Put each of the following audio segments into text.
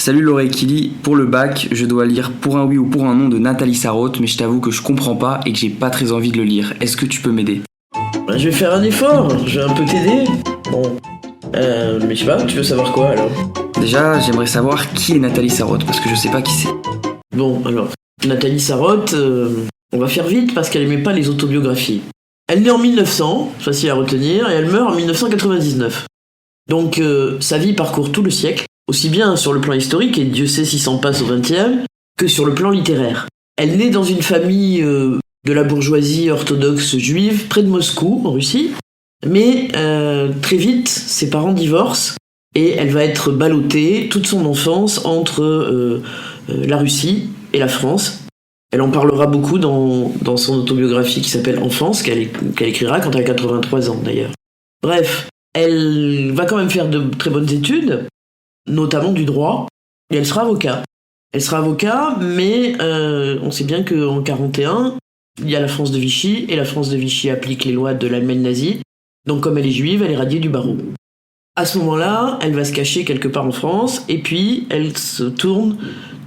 Salut Laura et Kili, pour le bac, je dois lire Pour un oui ou pour un non de Nathalie Sarraute, mais je t'avoue que je comprends pas et que j'ai pas très envie de le lire. Est-ce que tu peux m'aider? Je vais faire un effort, je vais un peu t'aider. Bon. Mais je sais pas, tu veux savoir quoi alors? Déjà, j'aimerais savoir qui est Nathalie Sarraute, parce que je sais pas qui c'est. Bon, alors, Nathalie Sarraute, on va faire vite parce qu'elle aimait pas les autobiographies. Elle naît en 1900, facile à retenir, et elle meurt en 1999. Donc, sa vie parcourt tout le siècle, aussi bien sur le plan historique, et Dieu sait si s'en passe au XXe, que sur le plan littéraire. Elle naît dans une famille de la bourgeoisie orthodoxe juive, près de Moscou, en Russie, mais très vite, ses parents divorcent, et elle va être ballottée toute son enfance entre la Russie et la France. Elle en parlera beaucoup dans son autobiographie qui s'appelle Enfance, qu'elle écrira quand elle a 83 ans d'ailleurs. Bref, elle va quand même faire de très bonnes études, notamment du droit, et elle sera avocat. Elle sera avocat, mais on sait bien qu'en 1941, il y a la France de Vichy, et la France de Vichy applique les lois de l'Allemagne nazie, donc comme elle est juive, elle est radiée du barreau. À ce moment-là, elle va se cacher quelque part en France, et puis elle se tourne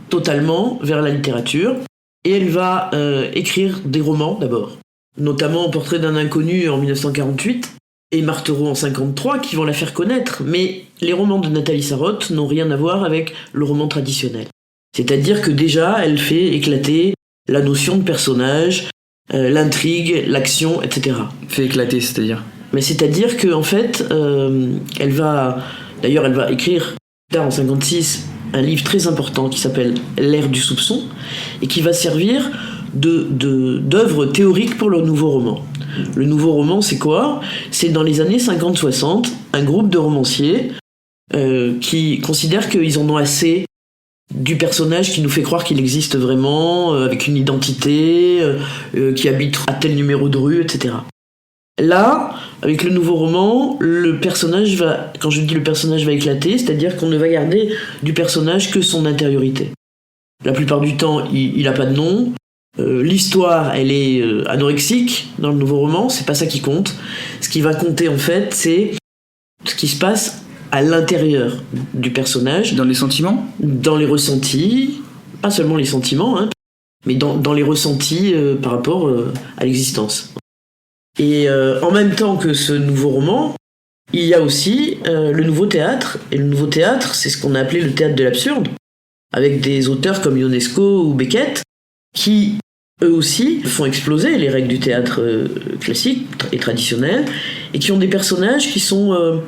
totalement vers la littérature, et elle va écrire des romans d'abord, notamment Portrait d'un inconnu en 1948, et Marthereau en 1953, qui vont la faire connaître, mais les romans de Nathalie Sarraute n'ont rien à voir avec le roman traditionnel. C'est-à-dire que déjà, elle fait éclater la notion de personnage, l'intrigue, l'action, etc. Fait éclater, c'est-à-dire? Mais c'est-à-dire qu'en fait, elle va écrire, plus tard en 1956, un livre très important qui s'appelle L'ère du soupçon, et qui va servir d'œuvre théorique pour le nouveau roman. Le nouveau roman, c'est quoi? C'est dans les années 50-60, un groupe de romanciers qui considèrent qu'ils en ont assez du personnage qui nous fait croire qu'il existe vraiment, avec une identité, qui habite à tel numéro de rue, etc. Là, avec le nouveau roman, le personnage va, quand je dis le personnage va éclater, c'est-à-dire qu'on ne va garder du personnage que son intériorité. La plupart du temps, il n'a pas de nom. L'histoire, elle est anorexique dans le nouveau roman, c'est pas ça qui compte. Ce qui va compter en fait, c'est ce qui se passe à l'intérieur du personnage. Dans les sentiments? Dans les ressentis, pas seulement les sentiments, hein, mais dans les ressentis par rapport à l'existence. Et en même temps que ce nouveau roman, il y a aussi le nouveau théâtre. Et le nouveau théâtre, c'est ce qu'on a appelé le théâtre de l'absurde, avec des auteurs comme Ionesco ou Beckett, qui, eux aussi, font exploser les règles du théâtre classique et traditionnel, et qui ont des personnages qui sont...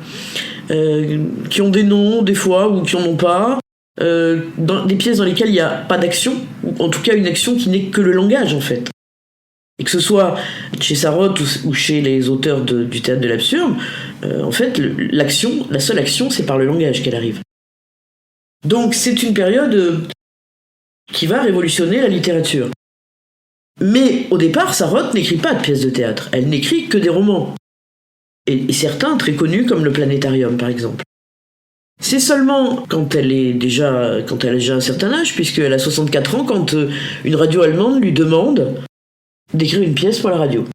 qui ont des noms, des fois, ou qui en ont pas, dans des pièces dans lesquelles il n'y a pas d'action, ou en tout cas une action qui n'est que le langage, en fait. Et que ce soit chez Sarraute ou chez les auteurs du théâtre de l'absurde, en fait, la seule action, c'est par le langage qu'elle arrive. Donc c'est une période qui va révolutionner la littérature. Mais au départ, Sarraute n'écrit pas de pièces de théâtre, elle n'écrit que des romans. Et certains très connus comme le Planétarium, par exemple. C'est seulement quand elle a déjà un certain âge, puisqu'elle a 64 ans, quand une radio allemande lui demande d'écrire une pièce pour la radio.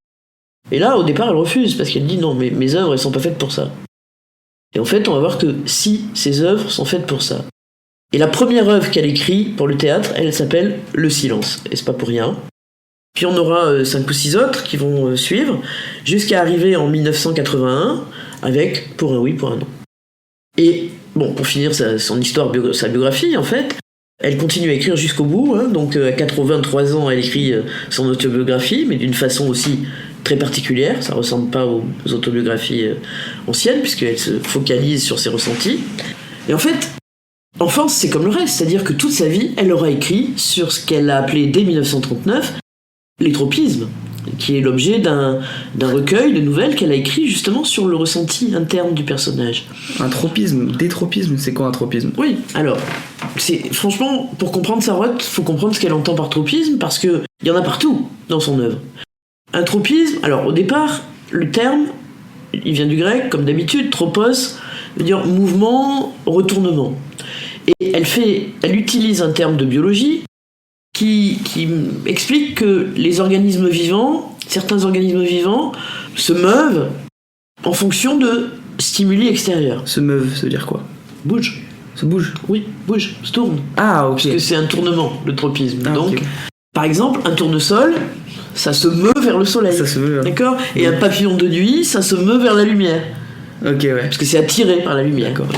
Et là, au départ, elle refuse, parce qu'elle dit non, mais mes œuvres, elles sont pas faites pour ça. Et en fait, on va voir que si, ces œuvres sont faites pour ça. Et la première œuvre qu'elle écrit pour le théâtre, elle s'appelle Le Silence, et c'est pas pour rien. Puis on aura 5 ou 6 autres qui vont suivre, jusqu'à arriver en 1981 avec Pour un oui, pour un non. Et bon, pour finir sa biographie, en fait, elle continue à écrire jusqu'au bout, hein, donc à 83 ans, elle écrit son autobiographie, mais d'une façon aussi très particulière, ça ressemble pas aux autobiographies anciennes, puisqu'elle se focalise sur ses ressentis. Et en fait, Enfance, c'est comme le reste, c'est-à-dire que toute sa vie, elle aura écrit sur ce qu'elle a appelé dès 1939 les tropismes, qui est l'objet d'un recueil de nouvelles qu'elle a écrit justement sur le ressenti interne du personnage. Un tropisme, des tropismes, c'est quoi un tropisme? Oui, alors, franchement, pour comprendre Sarraute, il faut comprendre ce qu'elle entend par tropisme, parce qu'il y en a partout dans son œuvre. Un tropisme, alors au départ, le terme, il vient du grec, comme d'habitude, tropos, veut dire mouvement, retournement. Et elle utilise un terme de biologie qui explique que certains organismes vivants se meuvent en fonction de stimuli extérieurs. Se meuvent, ça veut dire quoi? Bouge. Se bouge. Oui, bouge, se tourne. Ah, ok. Parce que c'est un tournement, le tropisme. Ah, Donc, ok. par exemple, un tournesol, ça se meut vers le soleil. Ça se veut. D'accord. Et un papillon de nuit, ça se meut vers la lumière. Ok, ouais. Parce que c'est attiré par la lumière. D'accord.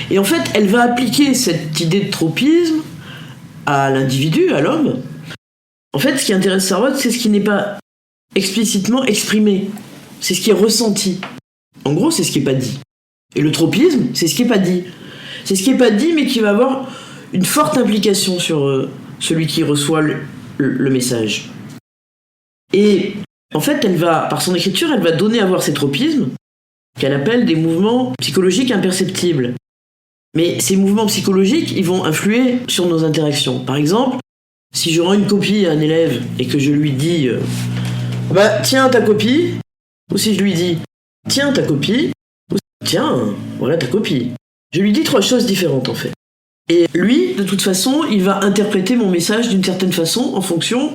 Et en fait, elle va appliquer cette idée de tropisme à l'individu, à l'homme. En fait, ce qui intéresse Sarraute, c'est ce qui n'est pas explicitement exprimé. C'est ce qui est ressenti. En gros, c'est ce qui n'est pas dit. Et le tropisme, c'est ce qui n'est pas dit. C'est ce qui n'est pas dit, mais qui va avoir une forte implication sur celui qui reçoit le message. Et en fait, elle va, par son écriture, elle va donner à voir ces tropismes qu'elle appelle des mouvements psychologiques imperceptibles. Mais ces mouvements psychologiques, ils vont influer sur nos interactions. Par exemple, si je rends une copie à un élève et que je lui dis tiens ta copie, ou si je lui dis tiens ta copie, ou tiens voilà ta copie. Je lui dis 3 choses différentes en fait. Et lui, de toute façon, il va interpréter mon message d'une certaine façon en fonction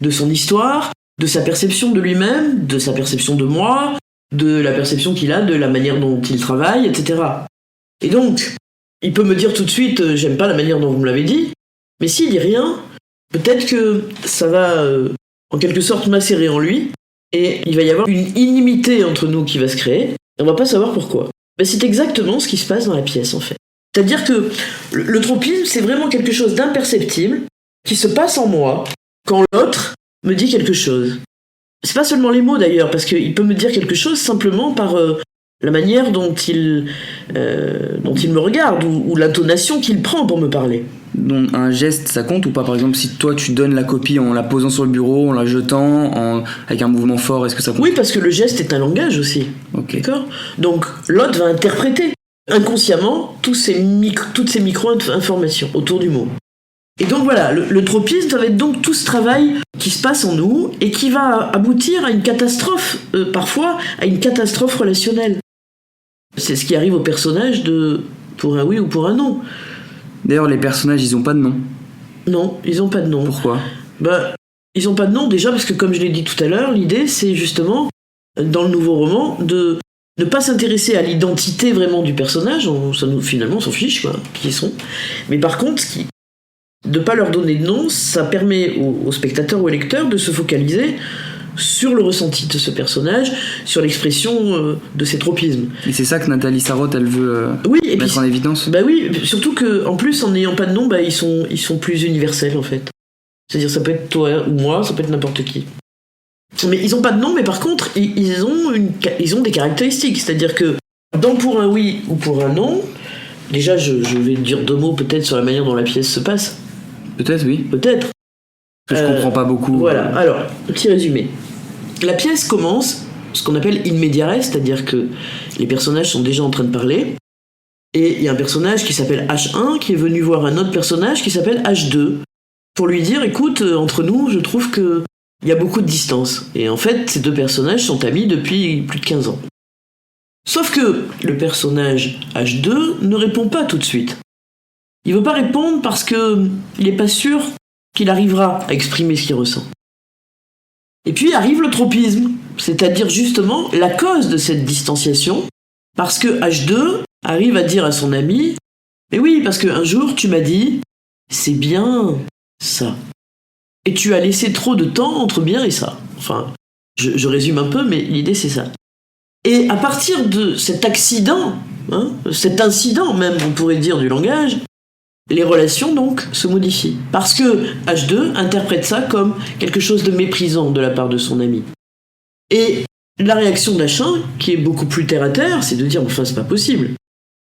de son histoire, de sa perception de lui-même, de sa perception de moi, de la perception qu'il a, de la manière dont il travaille, etc. Et donc, il peut me dire tout de suite j'aime pas la manière dont vous me l'avez dit, mais s'il dit rien, peut-être que ça va en quelque sorte macérer en lui, et il va y avoir une inimité entre nous qui va se créer, et on va pas savoir pourquoi. Mais c'est exactement ce qui se passe dans la pièce en fait. C'est-à-dire que le tropisme, c'est vraiment quelque chose d'imperceptible qui se passe en moi quand l'autre me dit quelque chose. C'est pas seulement les mots d'ailleurs, parce qu'il peut me dire quelque chose simplement par la manière dont il me regarde ou l'intonation qu'il prend pour me parler. Donc un geste, ça compte ou pas? Par exemple, si toi tu donnes la copie en la posant sur le bureau, en la jetant, avec un mouvement fort, est-ce que ça compte? Oui, parce que le geste est un langage aussi. Ok. D'accord. Donc l'autre va interpréter inconsciemment toutes ces micro-informations autour du mot. Et donc voilà, le tropisme, ça va être donc tout ce travail qui se passe en nous et qui va aboutir à une catastrophe, parfois à une catastrophe relationnelle. C'est ce qui arrive aux personnages de pour un oui ou pour un non. D'ailleurs, les personnages, ils ont pas de nom. Non, ils ont pas de nom. Pourquoi? Ils ont pas de nom déjà parce que, comme je l'ai dit tout à l'heure, l'idée c'est justement, dans le nouveau roman, de ne pas s'intéresser à l'identité vraiment du personnage, finalement on s'en fiche quoi, qui ils sont. Mais par contre, de pas leur donner de nom, ça permet au spectateur ou au lecteur de se focaliser sur le ressenti de ce personnage, sur l'expression de ses tropismes. Et c'est ça que Nathalie Sarraute, elle veut mettre en évidence. Bah oui, surtout qu'en plus, en n'ayant pas de nom, ils sont plus universels en fait. C'est-à-dire ça peut être toi ou moi, ça peut être n'importe qui. Mais ils ont pas de nom, mais par contre, ils ont des caractéristiques. C'est-à-dire que dans pour un oui ou pour un non, déjà je vais dire 2 mots peut-être sur la manière dont la pièce se passe. Peut-être, oui. Peut-être. Je comprends pas beaucoup. Voilà, alors, petit résumé. La pièce commence, ce qu'on appelle in media res, c'est-à-dire que les personnages sont déjà en train de parler, et il y a un personnage qui s'appelle H1 qui est venu voir un autre personnage qui s'appelle H2 pour lui dire écoute, entre nous, je trouve qu'il y a beaucoup de distance. Et en fait, ces 2 personnages sont amis depuis plus de 15 ans. Sauf que le personnage H2 ne répond pas tout de suite. Il veut pas répondre parce qu'il n'est pas sûr qu'il arrivera à exprimer ce qu'il ressent. Et puis arrive le tropisme, c'est-à-dire justement la cause de cette distanciation, parce que H2 arrive à dire à son ami « Mais oui, parce qu'un jour tu m'as dit « C'est bien ça ». Et tu as laissé trop de temps entre bien et ça. Enfin, je résume un peu, mais l'idée c'est ça. Et à partir de cet accident, cet incident même, on pourrait dire, du langage, les relations donc se modifient. Parce que H2 interprète ça comme quelque chose de méprisant de la part de son ami. Et la réaction d'H1, qui est beaucoup plus terre à terre, c'est de dire enfin c'est pas possible.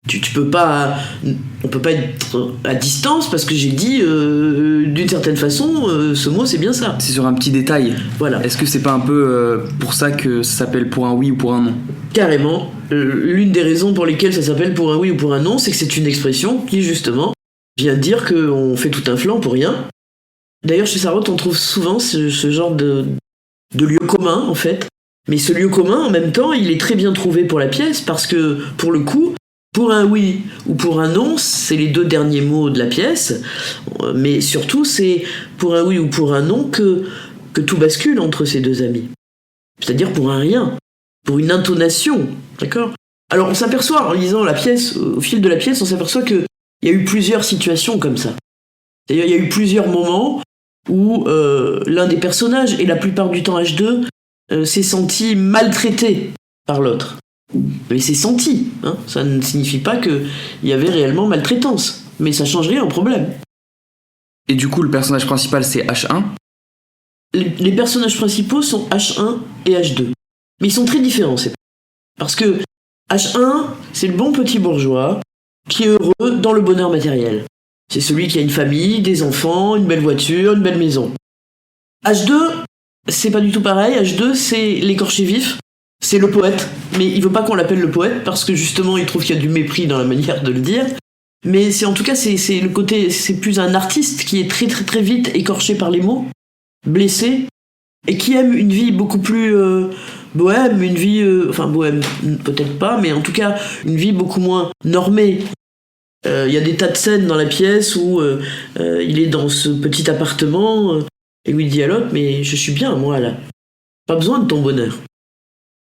On peut pas être à distance parce que j'ai dit d'une certaine façon ce mot c'est bien ça. C'est sur un petit détail. Voilà. Est-ce que c'est pas un peu pour ça que ça s'appelle pour un oui ou pour un non? Carrément. L'une des raisons pour lesquelles ça s'appelle pour un oui ou pour un non, c'est que c'est une expression qui justement vient dire qu'on fait tout un flanc pour rien. D'ailleurs, chez Sarraute, on trouve souvent ce genre de lieu commun, en fait. Mais ce lieu commun, en même temps, il est très bien trouvé pour la pièce, parce que, pour le coup, pour un oui ou pour un non, c'est les 2 derniers mots de la pièce. Mais surtout, c'est pour un oui ou pour un non que tout bascule entre ces 2 amis. C'est-à-dire pour un rien, pour une intonation, d'accord ? Alors, on s'aperçoit, en lisant la pièce, au fil de la pièce, on s'aperçoit que il y a eu plusieurs situations comme ça. C'est-à-dire, il y a eu plusieurs moments où l'un des personnages, et la plupart du temps H2, s'est senti maltraité par l'autre. Mais c'est senti, hein. Ça ne signifie pas qu'il y avait réellement maltraitance. Mais ça change rien au problème. Et du coup, le personnage principal, c'est H1. Les personnages principaux sont H1 et H2. Mais ils sont très différents, parce que H1, c'est le bon petit bourgeois qui est heureux dans le bonheur matériel. C'est celui qui a une famille, des enfants, une belle voiture, une belle maison. H2, c'est pas du tout pareil. H2, c'est l'écorché vif, c'est le poète. Mais il veut pas qu'on l'appelle le poète parce que justement, il trouve qu'il y a du mépris dans la manière de le dire. Mais c'est en tout cas, c'est le côté, c'est plus un artiste qui est très très très vite écorché par les mots, blessé, et qui aime une vie beaucoup plus bohème, une vie, enfin bohème peut-être pas, mais en tout cas une vie beaucoup moins normée. Il y a des tas de scènes dans la pièce où il est dans ce petit appartement et où il dit à l'autre, mais je suis bien moi là, pas besoin de ton bonheur.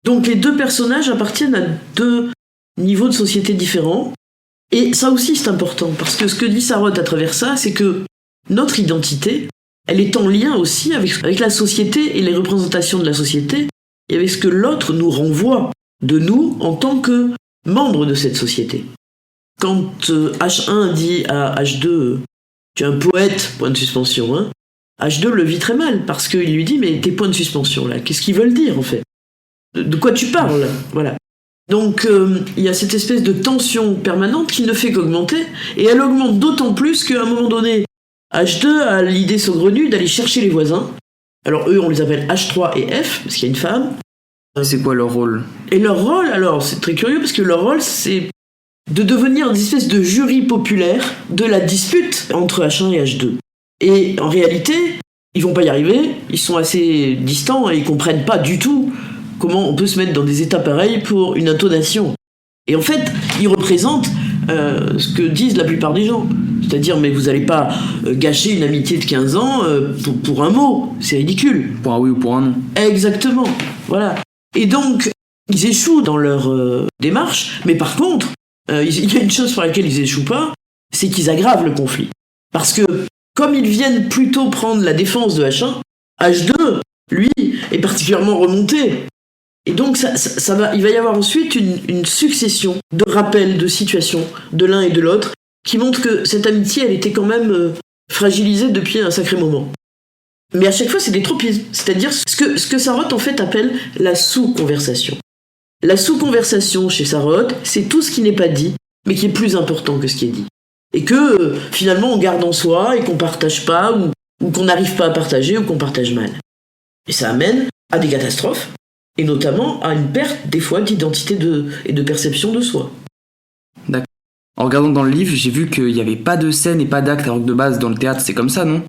Donc les deux personnages appartiennent à deux niveaux de société différents, et ça aussi c'est important, parce que ce que dit Sarraute à travers ça, c'est que notre identité, elle est en lien aussi avec la société et les représentations de la société, et avec ce que l'autre nous renvoie de nous en tant que membre de cette société. Quand H1 dit à H2 « Tu es un poète, point de suspension hein », H2 le vit très mal, parce qu'il lui dit « Mais tes points de suspension, là, qu'est-ce qu'ils veulent dire, en fait ? De quoi tu parles ?» Voilà. Donc, il y a cette espèce de tension permanente qui ne fait qu'augmenter, et elle augmente d'autant plus qu'à un moment donné, H2 a l'idée saugrenue d'aller chercher les voisins. Alors eux, on les appelle H3 et F, parce qu'il y a une femme. C'est quoi leur rôle ? Et leur rôle, alors, c'est très curieux, parce que leur rôle, c'est de devenir une espèce de jury populaire de la dispute entre H1 et H2. Et en réalité, ils vont pas y arriver, ils sont assez distants et ils comprennent pas du tout comment on peut se mettre dans des états pareils pour une intonation. Et en fait, ils représentent ce que disent la plupart des gens. C'est-à-dire, mais vous allez pas gâcher une amitié de 15 ans pour un mot, c'est ridicule. Pour un oui ou pour un non. Exactement, voilà. Et donc, ils échouent dans leur démarche, mais par contre, il y a une chose pour laquelle ils échouent pas, c'est qu'ils aggravent le conflit. Parce que, comme ils viennent plutôt prendre la défense de H1, H2, lui, est particulièrement remonté. Et donc, il va y avoir ensuite une succession de rappels de situations de l'un et de l'autre qui montrent que cette amitié, elle était quand même fragilisée depuis un sacré moment. Mais à chaque fois, c'est des tropismes. C'est-à-dire ce que Sarraute, en fait, appelle la sous-conversation. La sous-conversation chez Sarraute, c'est tout ce qui n'est pas dit, mais qui est plus important que ce qui est dit. Et que, finalement, on garde en soi et qu'on partage pas, ou qu'on n'arrive pas à partager, ou qu'on partage mal. Et ça amène à des catastrophes, et notamment à une perte, des fois, d'identité et de perception de soi. D'accord. En regardant dans le livre, j'ai vu qu'il n'y avait pas de scène et pas d'acte, alors que de base, dans le théâtre, c'est comme ça, non ?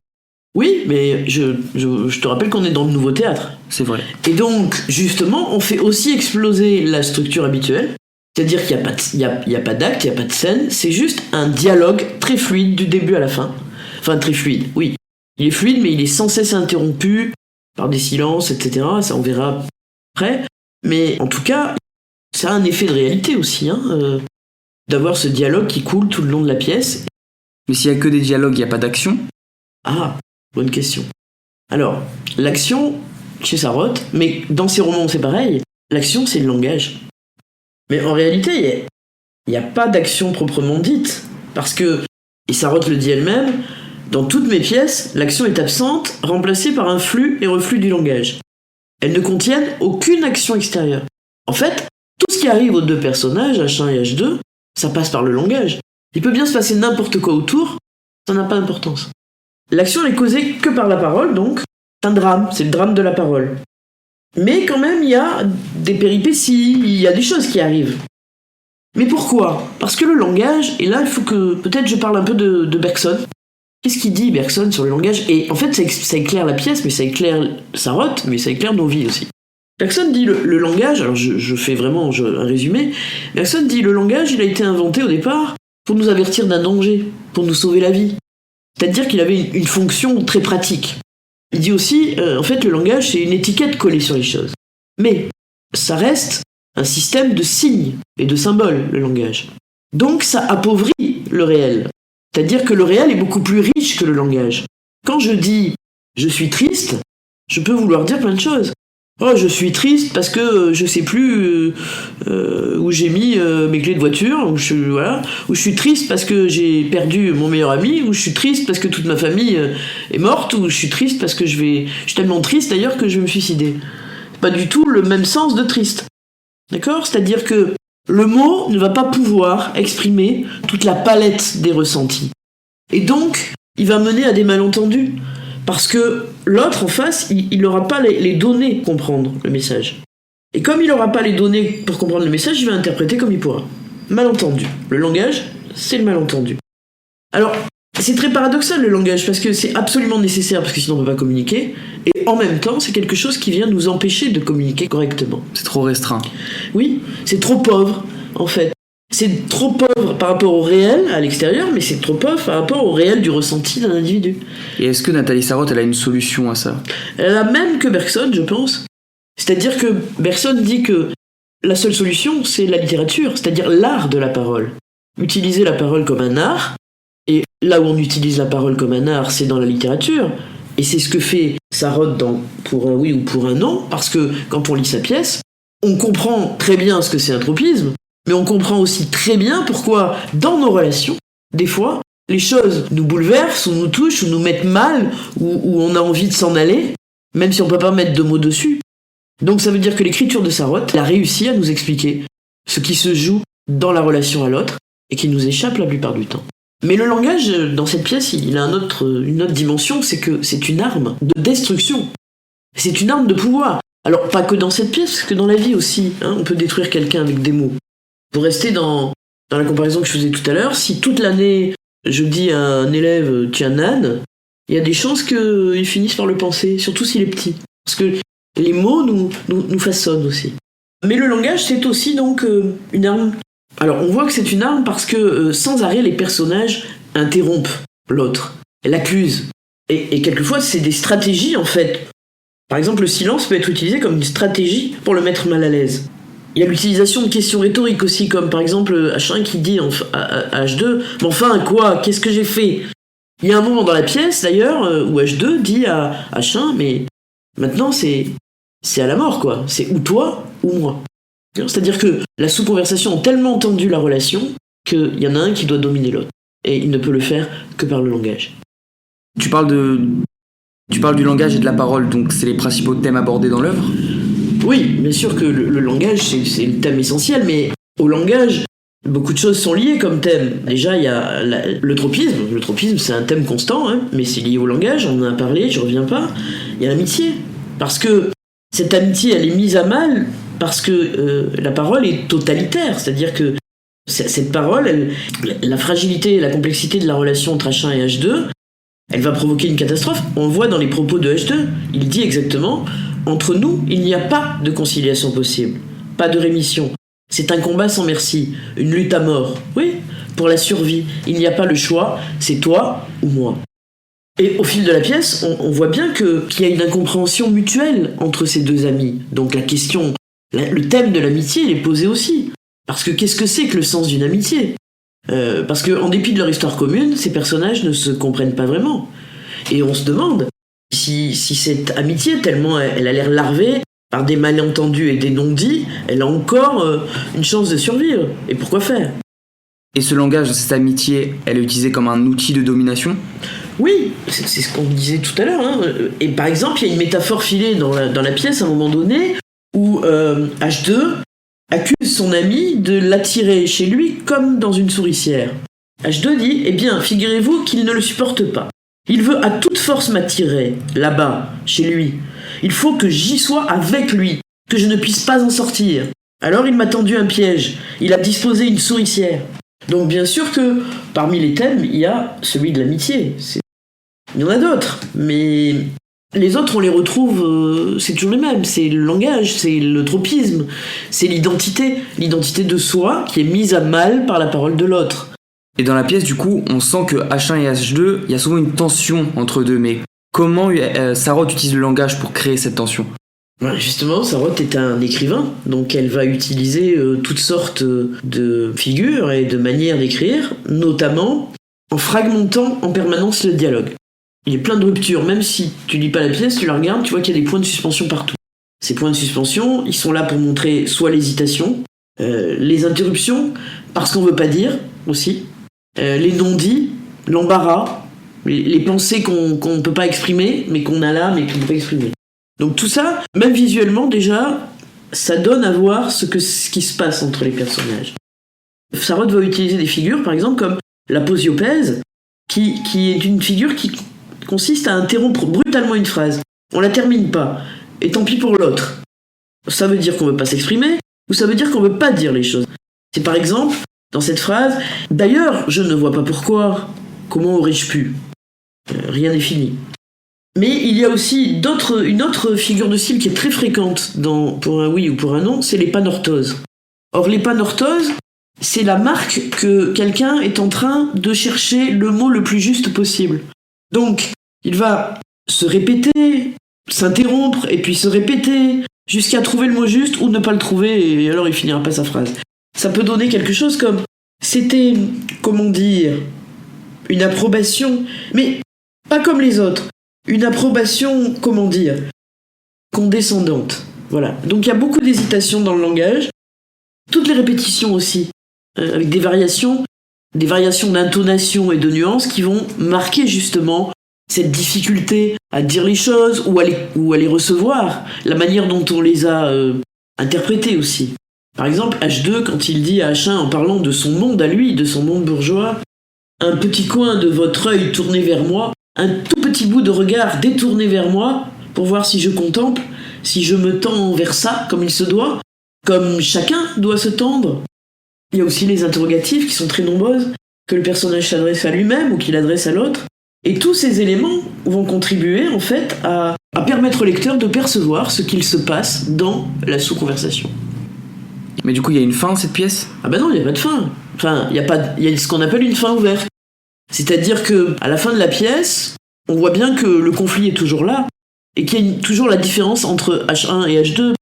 Oui, mais je te rappelle qu'on est dans le nouveau théâtre. C'est vrai. Et donc, justement, on fait aussi exploser la structure habituelle, c'est-à-dire qu'il n'y a pas d'acte, il n'y a pas de scène, c'est juste un dialogue très fluide du début à la fin. Enfin, très fluide, oui. Il est fluide, mais il est sans cesse interrompu par des silences, etc. Ça, on verra après. Mais en tout cas, ça a un effet de réalité aussi, d'avoir ce dialogue qui coule tout le long de la pièce. Mais s'il n'y a que des dialogues, il n'y a pas d'action ? Ah, bonne question. Alors, l'action, chez Sarraute, mais dans ses romans c'est pareil, l'action c'est le langage. Mais en réalité, il n'y a pas d'action proprement dite, parce que, et Sarraute le dit elle-même, dans toutes mes pièces, l'action est absente, remplacée par un flux et reflux du langage. Elles ne contiennent aucune action extérieure. En fait, tout ce qui arrive aux deux personnages, H1 et H2, ça passe par le langage. Il peut bien se passer n'importe quoi autour, ça n'a pas d'importance. L'action n'est causée que par la parole, donc c'est un drame, c'est le drame de la parole. Mais quand même, il y a des péripéties, il y a des choses qui arrivent. Mais pourquoi ? Parce que le langage, et là il faut que peut-être je parle un peu de Bergson. Qu'est-ce qu'il dit Bergson sur le langage ? Et en fait ça éclaire la pièce, mais ça éclaire Sarraute, mais ça éclaire nos vies aussi. Bergson dit le langage, alors je fais vraiment un résumé, Bergson dit le langage il a été inventé au départ pour nous avertir d'un danger, pour nous sauver la vie. C'est-à-dire qu'il avait une fonction très pratique. Il dit aussi, en fait, le langage, c'est une étiquette collée sur les choses. Mais ça reste un système de signes et de symboles, le langage. Donc ça appauvrit le réel. C'est-à-dire que le réel est beaucoup plus riche que le langage. Quand je dis « je suis triste », je peux vouloir dire plein de choses. Oh, je suis triste parce que je sais plus où j'ai mis mes clés de voiture, ou je suis triste parce que j'ai perdu mon meilleur ami, ou je suis triste parce que toute ma famille est morte, ou je suis triste parce que je suis tellement triste d'ailleurs que je vais me suicider. C'est pas du tout le même sens de triste. D'accord ? C'est-à-dire que le mot ne va pas pouvoir exprimer toute la palette des ressentis. Et donc, il va mener à des malentendus. Parce que l'autre en face, il n'aura pas les données pour comprendre le message. Et comme il n'aura pas les données pour comprendre le message, il va interpréter comme il pourra. Malentendu. Le langage, c'est le malentendu. Alors, c'est très paradoxal le langage, parce que c'est absolument nécessaire, parce que sinon on ne peut pas communiquer, et en même temps, c'est quelque chose qui vient nous empêcher de communiquer correctement. C'est trop restreint. Oui, c'est trop pauvre, en fait. C'est trop pauvre par rapport au réel à l'extérieur, mais c'est trop pauvre par rapport au réel du ressenti d'un individu. Et est-ce que Nathalie Sarraute, elle a une solution à ça ? Elle a même que Bergson, je pense. C'est-à-dire que Bergson dit que la seule solution, c'est la littérature, c'est-à-dire l'art de la parole. Utiliser la parole comme un art, et là où on utilise la parole comme un art, c'est dans la littérature, et c'est ce que fait Sarraute dans Pour un oui ou pour un non, parce que quand on lit sa pièce, on comprend très bien ce que c'est un tropisme, mais on comprend aussi très bien pourquoi, dans nos relations, des fois, les choses nous bouleversent, ou nous touchent, ou nous mettent mal, ou on a envie de s'en aller, même si on ne peut pas mettre de mots dessus. Donc ça veut dire que l'écriture de Sarraute a réussi à nous expliquer ce qui se joue dans la relation à l'autre, et qui nous échappe la plupart du temps. Mais le langage, dans cette pièce, il a une autre dimension, c'est que c'est une arme de destruction. C'est une arme de pouvoir. Alors, pas que dans cette pièce, parce que dans la vie aussi, on peut détruire quelqu'un avec des mots. Pour rester dans la comparaison que je faisais tout à l'heure, si toute l'année je dis à un élève tu es un âne, il y a des chances qu'il finisse par le penser, surtout s'il est petit. Parce que les mots nous façonnent aussi. Mais le langage, c'est aussi donc une arme. Alors on voit que c'est une arme parce que sans arrêt les personnages interrompent l'autre, l'accusent. Et quelquefois c'est des stratégies en fait. Par exemple le silence peut être utilisé comme une stratégie pour le mettre mal à l'aise. Il y a l'utilisation de questions rhétoriques aussi, comme par exemple H1 qui dit à H2 « Mais enfin, quoi ? Qu'est-ce que j'ai fait ?» Il y a un moment dans la pièce, d'ailleurs, où H2 dit à H1 « Mais maintenant, c'est à la mort, quoi. C'est ou toi, ou moi. » C'est-à-dire que la sous-conversation a tellement tendu la relation qu'il y en a un qui doit dominer l'autre. Et il ne peut le faire que par le langage. Tu parles du langage et de la parole, donc c'est les principaux thèmes abordés dans l'œuvre ? Oui, bien sûr que le langage, c'est le thème essentiel, mais au langage, beaucoup de choses sont liées comme thème. Déjà, il y a le tropisme. Le tropisme, c'est un thème constant, mais c'est lié au langage, on en a parlé, je reviens pas. Il y a l'amitié, parce que cette amitié, elle est mise à mal, parce que la parole est totalitaire, c'est-à-dire que cette parole, la fragilité et la complexité de la relation entre H1 et H2, elle va provoquer une catastrophe. On le voit dans les propos de H2, il dit exactement... Entre nous, il n'y a pas de conciliation possible, pas de rémission. C'est un combat sans merci, une lutte à mort. Oui, pour la survie, il n'y a pas le choix, c'est toi ou moi. Et au fil de la pièce, on voit bien qu'il y a une incompréhension mutuelle entre ces deux amis. Donc la question, le thème de l'amitié, il est posé aussi. Parce que qu'est-ce que c'est que le sens d'une amitié ? Parce qu'en dépit de leur histoire commune, ces personnages ne se comprennent pas vraiment. Et on se demande... Si cette amitié, tellement elle a l'air larvée par des malentendus et des non-dits, elle a encore une chance de survivre. Et pourquoi faire ? Et ce langage, cette amitié, elle est utilisée comme un outil de domination ? Oui, c'est ce qu'on disait tout à l'heure. Et par exemple, il y a une métaphore filée dans la pièce à un moment donné où H2 accuse son ami de l'attirer chez lui comme dans une souricière. H2 dit « Eh bien, figurez-vous qu'il ne le supporte pas. Il veut à toute force m'attirer, là-bas, chez lui. Il faut que j'y sois avec lui, que je ne puisse pas en sortir. Alors il m'a tendu un piège, il a disposé une souricière. » Donc bien sûr que parmi les thèmes, il y a celui de l'amitié. Il y en a d'autres, mais les autres, on les retrouve, c'est toujours les mêmes. C'est le langage, c'est le tropisme, c'est l'identité de soi qui est mise à mal par la parole de l'autre. Et dans la pièce, du coup, on sent que H1 et H2, il y a souvent une tension entre deux. Mais comment Sarraute utilise le langage pour créer cette tension ? Justement, Sarraute est un écrivain, donc elle va utiliser toutes sortes de figures et de manières d'écrire, notamment en fragmentant en permanence le dialogue. Il y a plein de ruptures, même si tu lis pas la pièce, tu la regardes, tu vois qu'il y a des points de suspension partout. Ces points de suspension, ils sont là pour montrer soit l'hésitation, les interruptions, parce qu'on veut pas dire aussi, les non-dits, l'embarras, les pensées qu'on ne peut pas exprimer, mais qu'on a là, mais qu'on ne peut pas exprimer. Donc tout ça, même visuellement déjà, ça donne à voir ce qui se passe entre les personnages. Sarraute va utiliser des figures, par exemple, comme l'aposiopèse, qui est une figure qui consiste à interrompre brutalement une phrase. On la termine pas, et tant pis pour l'autre. Ça veut dire qu'on veut pas s'exprimer, ou ça veut dire qu'on veut pas dire les choses. C'est par exemple, dans cette phrase, « D'ailleurs, je ne vois pas pourquoi. Comment aurais-je pu ?» Rien n'est fini. Mais il y a aussi une autre figure de style qui est très fréquente pour un oui ou pour un non, c'est les panorthoses. Or, les panorthoses, c'est la marque que quelqu'un est en train de chercher le mot le plus juste possible. Donc, il va se répéter, s'interrompre, et puis se répéter, jusqu'à trouver le mot juste ou ne pas le trouver, et alors il finira pas sa phrase. Ça peut donner quelque chose comme « c'était, comment dire, une approbation, mais pas comme les autres. Une approbation, comment dire, condescendante. » Voilà. Donc il y a beaucoup d'hésitation dans le langage. Toutes les répétitions aussi, avec des variations d'intonation et de nuances qui vont marquer justement cette difficulté à dire les choses ou à les recevoir, la manière dont on les a interprétées aussi. Par exemple, H2, quand il dit à H1 en parlant de son monde à lui, de son monde bourgeois, « Un petit coin de votre œil tourné vers moi, un tout petit bout de regard détourné vers moi, pour voir si je contemple, si je me tends vers ça comme il se doit, comme chacun doit se tendre. » Il y a aussi les interrogatifs qui sont très nombreuses, que le personnage s'adresse à lui-même ou qu'il adresse à l'autre. Et tous ces éléments vont contribuer en fait à permettre au lecteur de percevoir ce qu'il se passe dans la sous-conversation. Mais du coup, il y a une fin à cette pièce ? Ah bah non, il n'y a pas de fin. Enfin, il y a ce qu'on appelle une fin ouverte. C'est-à-dire que à la fin de la pièce, on voit bien que le conflit est toujours là et qu'il y a toujours la différence entre H1 et H2.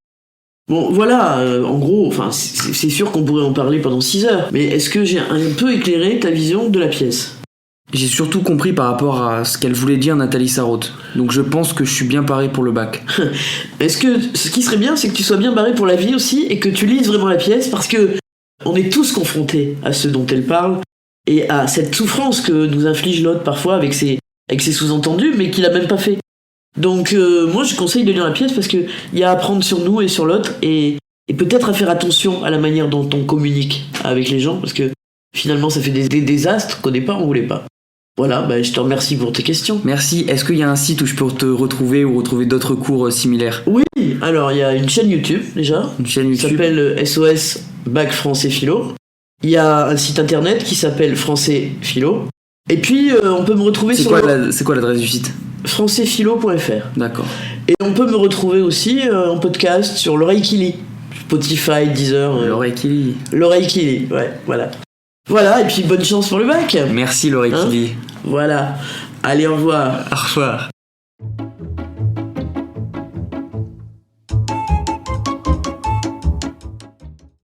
Bon, voilà, en gros, enfin, c'est sûr qu'on pourrait en parler pendant 6 heures, mais est-ce que j'ai un peu éclairé ta vision de la pièce ? J'ai surtout compris par rapport à ce qu'elle voulait dire Nathalie Sarraute. Donc je pense que je suis bien paré pour le bac. Est-ce que ce qui serait bien, c'est que tu sois bien barré pour la vie aussi et que tu lises vraiment la pièce, parce que on est tous confrontés à ce dont elle parle et à cette souffrance que nous inflige l'autre parfois avec ses sous-entendus, mais qu'il a même pas fait. Donc moi je conseille de lire la pièce parce qu'il y a à apprendre sur nous et sur l'autre et peut-être à faire attention à la manière dont on communique avec les gens, parce que finalement ça fait des désastres qu'au départ on voulait pas. Voilà, je te remercie pour tes questions. Merci. Est-ce qu'il y a un site où je peux te retrouver ou retrouver d'autres cours similaires ? Oui, alors il y a une chaîne YouTube déjà. Une chaîne YouTube qui s'appelle SOS Bac Français Philo. Il y a un site internet qui s'appelle Français Philo. Et puis on peut me retrouver c'est quoi l'adresse du site ? françaisphilo.fr. D'accord. Et on peut me retrouver aussi en podcast sur l'oreille qui lit. Spotify, Deezer. L'oreille qui lit. L'oreille qui lit, ouais, voilà. Voilà, et puis bonne chance pour le bac. Merci l'oreille qui lit. Voilà. Allez, au revoir. Au revoir.